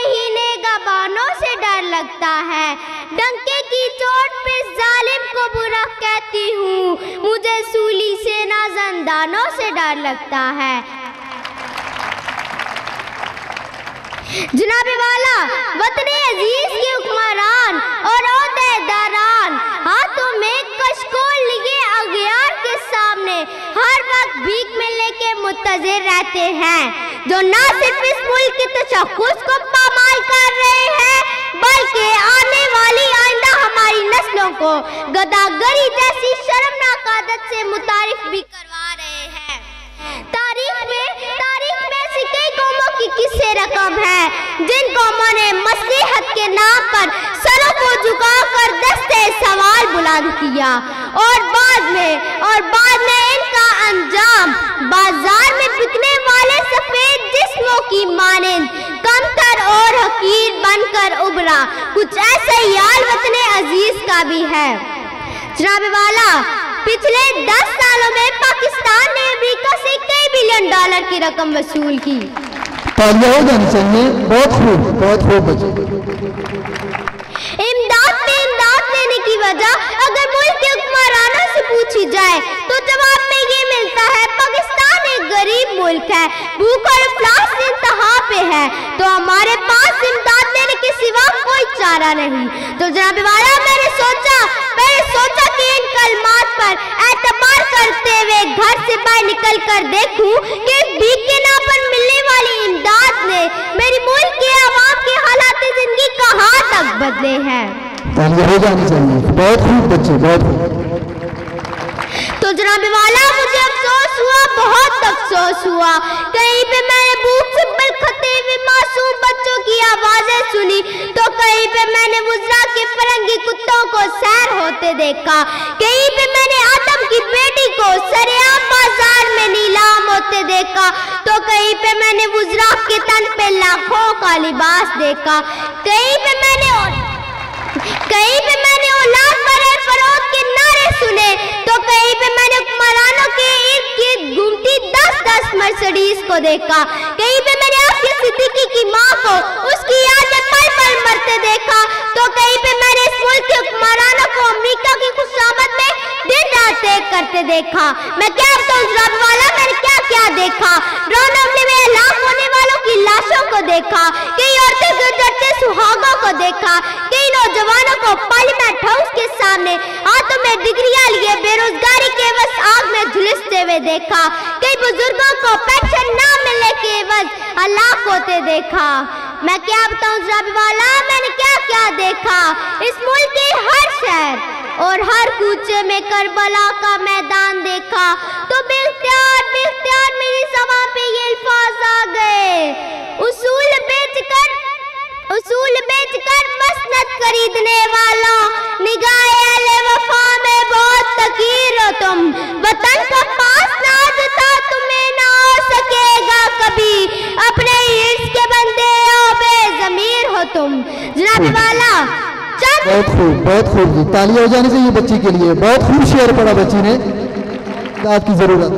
ही नेगहबानों से डर लगता है। डंके की चोट पे जालिम को बुरा कहती हूँ, मुझे सूली से ना ज़ंदानों से डर लगता है। जनाब वाला वतने अजीज के हुक्मरान और ओहदेदारान हाथों में कशकोल लिए अगयार के सामने हर वक्त भीख मिलने के मुंतज़िर रहते हैं, जो न सिर्फ इस मुल्क के तशख़्ख़ुस को पामाल कर रहे हैं बल्कि आने वाली आइंदा हमारी नस्लों को गदागरी जैसी शर्मनाक आदत से मुतारिफ भी करवा रहे हैं। तारीख में ऐसी कई कौमों की किस्से रकम है जिन कौमों ने मसलिहत के नाम पर सरों को झुकाकर दस्ते सवाल बुलंद किया और बाद में इनका अंजाम बाजार में बिकने वाले सफेद जिस्मों की मानिंद कमतर और हकीर बनकर उभरा। कुछ ऐसा ही हाल वतने अजीज का भी है। जनाब वाला पिछले 10 सालों में पाकिस्तान ने अमेरिका से कई बिलियन डॉलर की रकम वसूल की। तालियां हो जानी चाहिए। बहुत खूब बच्चे। इमदाद लेने की वजह अगर मुल्क के हुक्मरानों से पूछी जाए तो जवाब में ये मिलता है पाकिस्तान एक गरीब मुल्क है, भूख और इफ्लास इंतहा पे है, तो हमारे पास इमदाद देने के सिवा कोई चारा नहीं। तो जनाब वाला मैंने सोचा कि इन कलमात पर एतबार करते हुए घर से बाहर निकल कर देखूं कि भीख के नाम पर मिलने वाली इमदाद ने मेरी मुल्क के आवाम के हालात जिंदगी कहाँ तक बदले हैं। तालियां हो जानी चाहिए। बहुत खूब बच्चे, बहुत खूब। तो जनाब वाला मुझे अफसोस हुआ, बहुत अफसोस हुआ। कहीं पे मैंने भूख से बिलखते हुए मासूम बच्चों की आवाजें सुनी तो कहीं पे मैंने वुज़रा के फरंगी कुत्तों को सैर होते देखा, कहीं पे मैंने आदम की बेटी को सरेआम बाजार में नीलाम होते देखा, तो कहीं पे मैंने वुज़रा के तन पे लाखों का लिबास देखा, कहीं पे मैंने औलाद बरे फरोख के नारे सुने, तो कहीं पे मैंने हुक्मरानों के इर्द गिर्द घूमती 10-10 मर्सिडीज को देखा, कहीं पे मैंने आसिया सिद्दीकी की माँ को उसकी यादें पल पल मरते देखा, तो कहीं पे मैंने इस मुल्क के हुक्मरानों को अमेरिका की खुशामद में दिन रात तय करते देखा। मैं क्या बताऊं जनाब वाला, मैंने क्या क्या देखा। ड्रोन हमले में हलाक होने वालों की लाशों को देखा, कई औरतें गुजरते सुहागों को देखा, कई नौजवानों को पार्लियामेंट हाउस के सामने हाथों में डिग्रियां लिए बेरोजगारी के एवज आग में झुलसते हुए देखा, कई बुजुर्गों को पेंशन न मिलने के एवज हलाक होते देखा। मैं क्या बताऊं जनाब वाला, मैंने क्या क्या देखा। इस मुल्क के हर शहर और हर कूचे में करबला का मैदान देखा तो बेख्तियार मेरी ज़बान पे ये अल्फाज आ गए, उसूल बेचकर मसनद खरीदने वालों, निगाहे अहले वफा में बहुत तकीर हो तुम, वतन का पास नाज था तुम्हें ना हो सकेगा कभी, अपने हिर्स के बंदे हो बेज़मीर हो तुम। जनाब वाला बहुत खूब जी। तालियां हो जानी चाहिए बच्ची के लिए। बहुत खूब शेर पढ़ा बच्ची ने, आपकी जरूरत।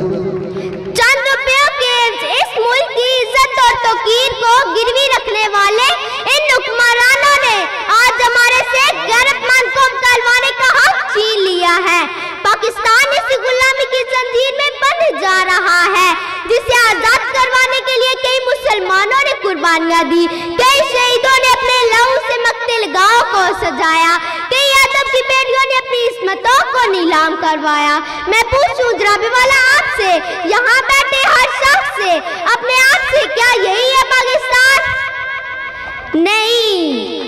चंद रुपयों के इस मुल्क की इज्जत और तौकीर को गिरवी रखने वाले इन हुक्मरानों ने आज हमारे से गैरतमंद को कहलवाने का हक छीन लिया है। पाकिस्तान इस गुलामी की जंजीर में बंध जा रहा है जिसे आजाद करवाने के लिए कई मुसलमानों ने कुर्बानियां दी, कई शहीदों ने अपने लहू से मक्तल गांव को सजाया, कई आदम की बेटियों ने अपनी इस्मतों को नीलाम करवाया। मैं पूछूं जनाब वाला आपसे, यहाँ बैठे हर शख्स से, अपने आप से, क्या यही है पाकिस्तान? नहीं,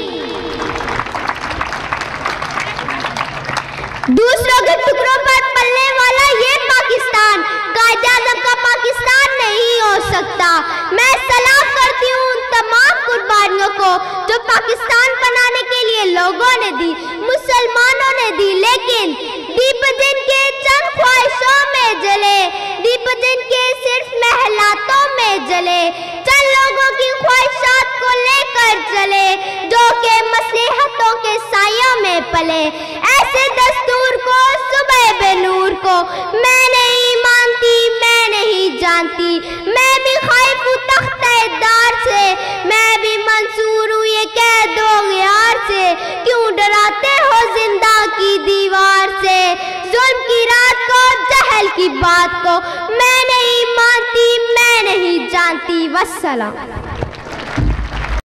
दूसरों के टुकड़ों पर पलने वाला ये पाकिस्तान कायद-ए-आज़म का पाकिस्तान नहीं हो सकता। मैं सलाम करती हूँ उन तमाम कुर्बानियों को जो पाकिस्तान बनाने के लिए लोगों ने दी, मुसलमानों ने दी, लेकिन दीप जिनके चंद ख्वाहिशों में जले, दीप जिनके सिर्फ महलातों में जले, चंद लोगों की ख्वाहिशात को लेकर चले जो के मसलहतों के सायों में पले। ऐसे दस्तूर को, सुबह बेनूर को मैं नहीं मानती, मैं नहीं जानती, मैं भी खाइफ हूँ तख्ते-ए-दार से, मैं भी मंसूर हूँ کی بات کو میں نہیں مانتی، میں نہیں جانتی۔ والسلام۔